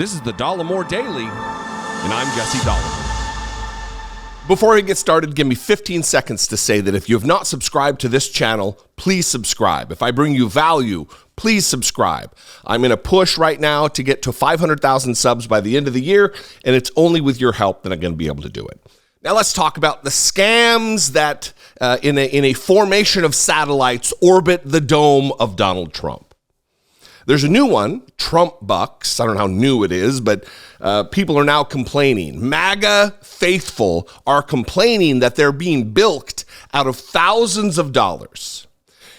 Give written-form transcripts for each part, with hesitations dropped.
This is the Dollemore Daily, and I'm Jesse Dollemore. Before we get started, give me 15 seconds to say that if you have not subscribed to this channel, please subscribe. If I bring you value, please subscribe. I'm in a push right now to get to 500,000 subs by the end of the year, and it's only with your help that I'm going to be able to do it. Now let's talk about the scams that in a formation of satellites orbit the dome of Donald Trump. There's a new one, Trump bucks. I don't know how new it is, but people are now complaining. MAGA faithful are complaining that they're being bilked out of thousands of dollars.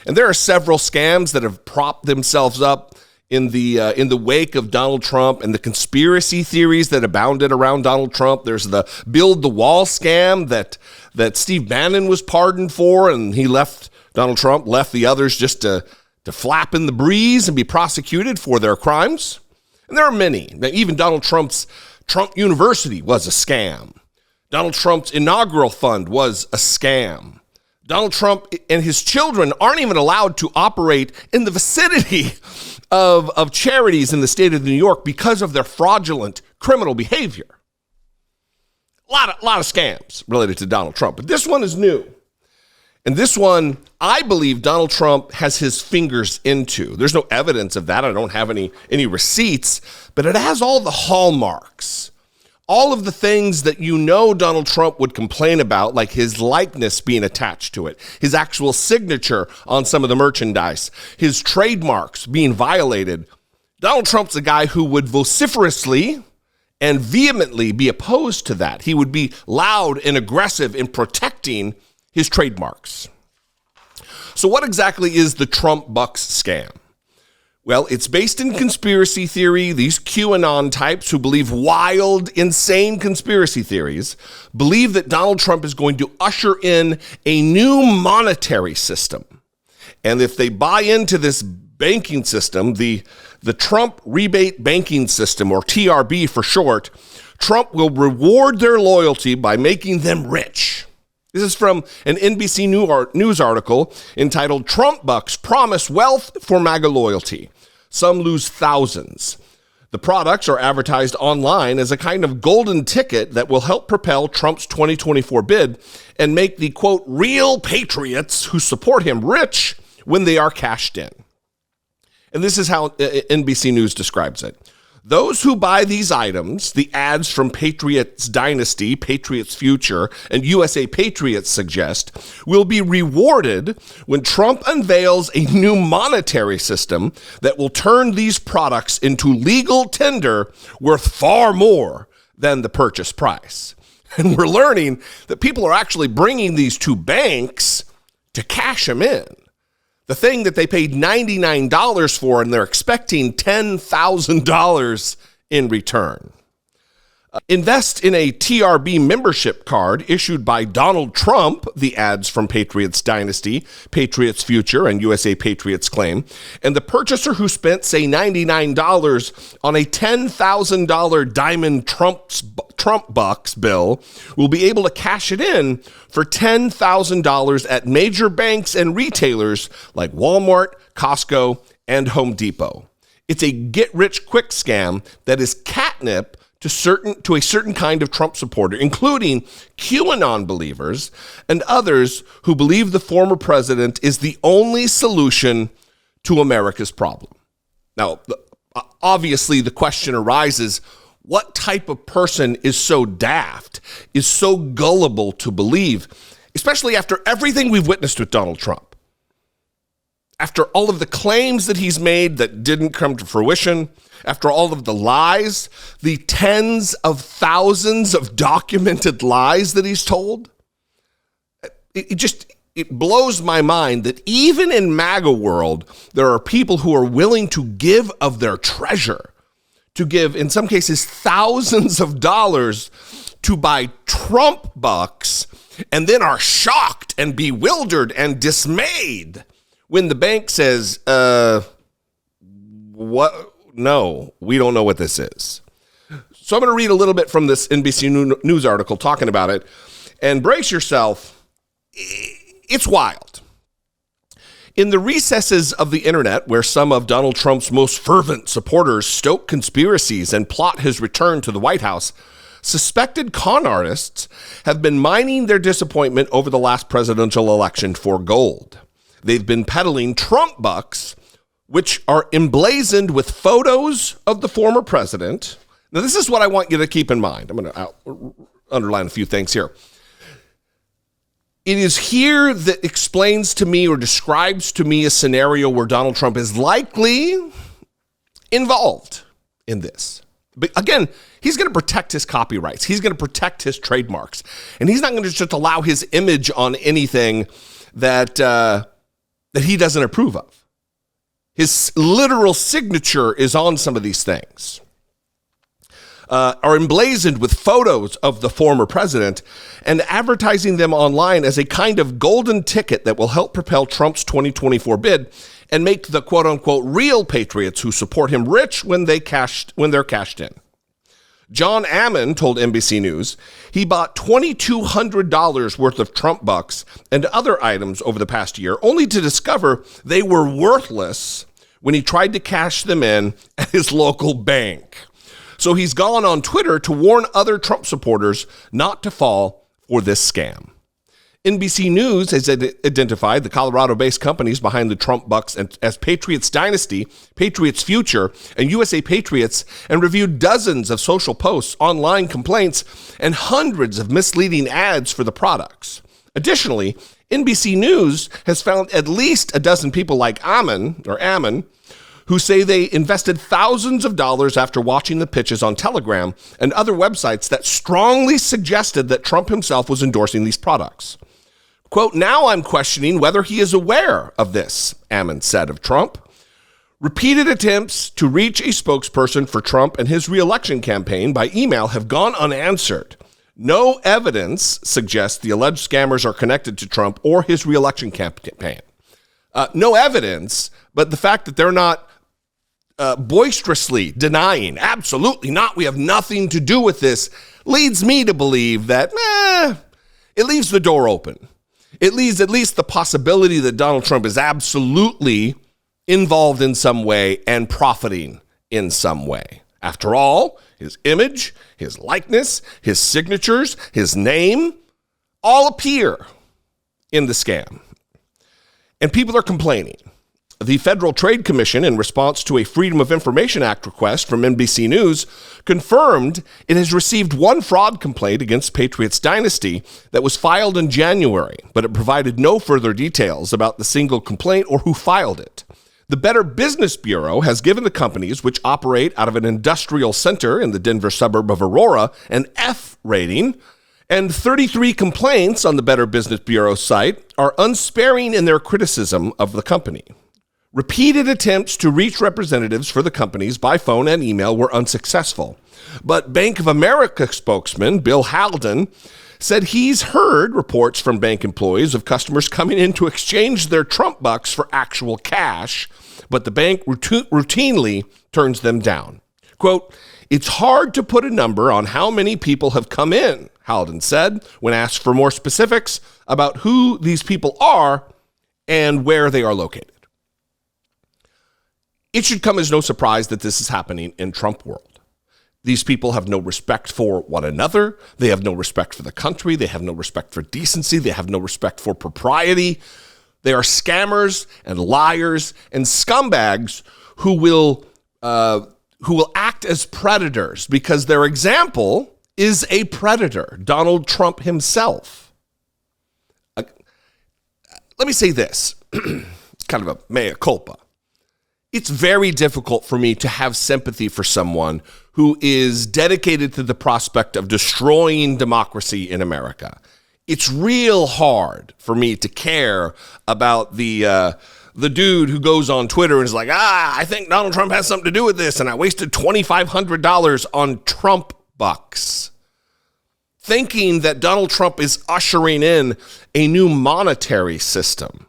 And there are several scams that have propped themselves up in the wake of Donald Trump and the conspiracy theories that abounded around Donald Trump. There's the Build the Wall scam that Steve Bannon was pardoned for, and Donald Trump left the others just to flap in the breeze and be prosecuted for their crimes. And there are many. Now, even Donald Trump's Trump University was a scam. Donald Trump's inaugural fund was a scam. Donald Trump and his children aren't even allowed to operate in the vicinity of charities in the state of New York because of their fraudulent criminal behavior. A lot of scams related to Donald Trump, but this one is new. And this one, I believe Donald Trump has his fingers into. There's no evidence of that. I don't have any receipts, but it has all the hallmarks. All of the things that you know Donald Trump would complain about, like his likeness being attached to it, his actual signature on some of the merchandise, his trademarks being violated. Donald Trump's a guy who would vociferously and vehemently be opposed to that. He would be loud and aggressive in protecting his trademarks. So what exactly is the Trump bucks scam? Well, it's based in conspiracy theory. These QAnon types who believe wild, insane conspiracy theories believe that Donald Trump is going to usher in a new monetary system. And if they buy into this banking system, the Trump rebate banking system, or TRB for short, Trump will reward their loyalty by making them rich. This is from an NBC News article entitled "Trump Bucks Promise Wealth for MAGA Loyalty. Some Lose Thousands." The products are advertised online as a kind of golden ticket that will help propel Trump's 2024 bid and make the, quote, real patriots who support him rich when they are cashed in. And this is how NBC News describes it. Those who buy these items, the ads from Patriots Dynasty, Patriots Future, and USA Patriots suggest, will be rewarded when Trump unveils a new monetary system that will turn these products into legal tender worth far more than the purchase price. And we're learning that people are actually bringing these to banks to cash them in. The thing that they paid $99 for, and they're expecting $10,000 in return. Invest in a TRB membership card issued by Donald Trump, the ads from Patriots Dynasty, Patriots Future, and USA Patriots claim, and the purchaser who spent, say, $99 on a $10,000 diamond Trump bucks bill will be able to cash it in for $10,000 at major banks and retailers like Walmart, Costco, and Home Depot. It's a get-rich-quick scam that is catnip to a certain kind of Trump supporter, including QAnon believers and others who believe the former president is the only solution to America's problem. Now, obviously, the question arises, what type of person is so daft, is so gullible to believe, especially after everything we've witnessed with Donald Trump? After all of the claims that he's made that didn't come to fruition, after all of the lies, the tens of thousands of documented lies that he's told, it blows my mind that even in MAGA world, there are people who are willing to give of their treasure, to give, in some cases, thousands of dollars to buy Trump bucks, and then are shocked and bewildered and dismayed when the bank says, what? No, we don't know what this is. So I'm going to read a little bit from this NBC News article talking about it, and brace yourself. It's wild. In the recesses of the internet, where some of Donald Trump's most fervent supporters stoke conspiracies and plot his return to the White House, suspected con artists have been mining their disappointment over the last presidential election for gold. They've been peddling Trump bucks, which are emblazoned with photos of the former president. Now, this is what I want you to keep in mind. I'm going to underline a few things here. It is here that explains to me or describes to me a scenario where Donald Trump is likely involved in this. But again, he's going to protect his copyrights. He's going to protect his trademarks. And he's not going to just allow his image on anything that he doesn't approve of. His literal signature is on some of these things. Are emblazoned with photos of the former president and advertising them online as a kind of golden ticket that will help propel Trump's 2024 bid and make the quote-unquote real patriots who support him rich when they're cashed in. John Ammon told NBC News he bought $2,200 worth of Trump bucks and other items over the past year, only to discover they were worthless when he tried to cash them in at his local bank. So he's gone on Twitter to warn other Trump supporters not to fall for this scam. NBC News has identified the Colorado-based companies behind the Trump bucks as Patriots Dynasty, Patriots Future, and USA Patriots, and reviewed dozens of social posts, online complaints, and hundreds of misleading ads for the products. Additionally, NBC News has found at least a dozen people like Ammon, who say they invested thousands of dollars after watching the pitches on Telegram and other websites that strongly suggested that Trump himself was endorsing these products. Quote, now I'm questioning whether he is aware of this, Ammon said of Trump. Repeated attempts to reach a spokesperson for Trump and his re-election campaign by email have gone unanswered. No evidence suggests the alleged scammers are connected to Trump or his re-election campaign. No evidence, but the fact that they're not boisterously denying, absolutely not, we have nothing to do with this, leads me to believe that, it leaves the door open. It leaves at least the possibility that Donald Trump is absolutely involved in some way and profiting in some way. After all, his image, his likeness, his signatures, his name, all appear in the scam. And people are complaining. The Federal Trade Commission, in response to a Freedom of Information Act request from NBC News, confirmed it has received one fraud complaint against Patriots Dynasty that was filed in January, but it provided no further details about the single complaint or who filed it. The Better Business Bureau has given the companies, which operate out of an industrial center in the Denver suburb of Aurora, an F rating, and 33 complaints on the Better Business Bureau site are unsparing in their criticism of the company. Repeated attempts to reach representatives for the companies by phone and email were unsuccessful. But Bank of America spokesman Bill Halden said he's heard reports from bank employees of customers coming in to exchange their Trump bucks for actual cash, but the bank routinely turns them down. Quote, it's hard to put a number on how many people have come in, Halden said, when asked for more specifics about who these people are and where they are located. It should come as no surprise that this is happening in Trump world. These people have no respect for one another. They have no respect for the country. They have no respect for decency. They have no respect for propriety. They are scammers and liars and scumbags who will act as predators because their example is a predator, Donald Trump himself. Let me say this, kind of a mea culpa. It's very difficult for me to have sympathy for someone who is dedicated to the prospect of destroying democracy in America. It's real hard for me to care about the dude who goes on Twitter and is like, I think Donald Trump has something to do with this, and I wasted $2,500 on Trump bucks, thinking that Donald Trump is ushering in a new monetary system.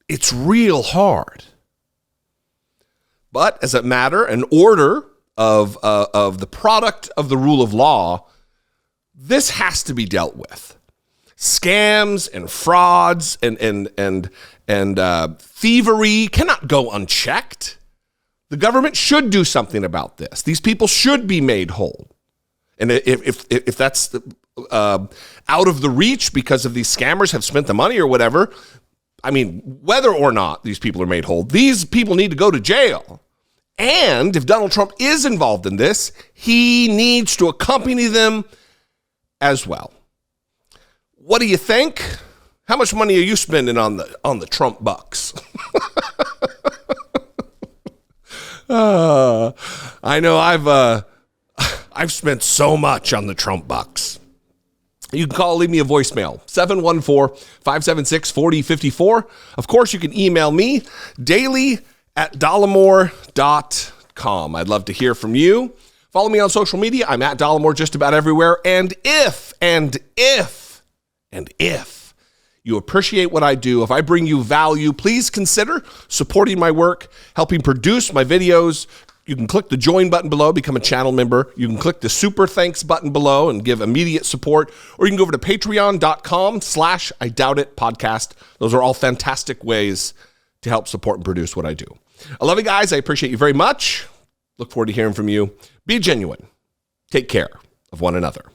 It's real hard. But as a matter, an order of the product of the rule of law, this has to be dealt with. scams and frauds and thievery cannot go unchecked. The government should do something about this. These people should be made whole. And if that's out of the reach because of these scammers have spent the money or whatever, I mean, whether or not these people are made whole, these people need to go to jail. And if Donald Trump is involved in this, he needs to accompany them as well. What do you think? How much money are you spending on the Trump bucks? I know I've spent so much on the Trump bucks. You can leave me a voicemail, 714-576-4054. Of course, you can email me, daily@dollemore.com. I'd love to hear from you. Follow me on social media. I'm at Dollemore just about everywhere. And if you appreciate what I do, if I bring you value, please consider supporting my work, helping produce my videos. You can click the join button below, become a channel member. You can click the super thanks button below and give immediate support, or you can go over to patreon.com/IDoubtIt podcast. Those are all fantastic ways to help support and produce what I do. I love you guys. I appreciate you very much. Look forward to hearing from you. Be genuine. Take care of one another.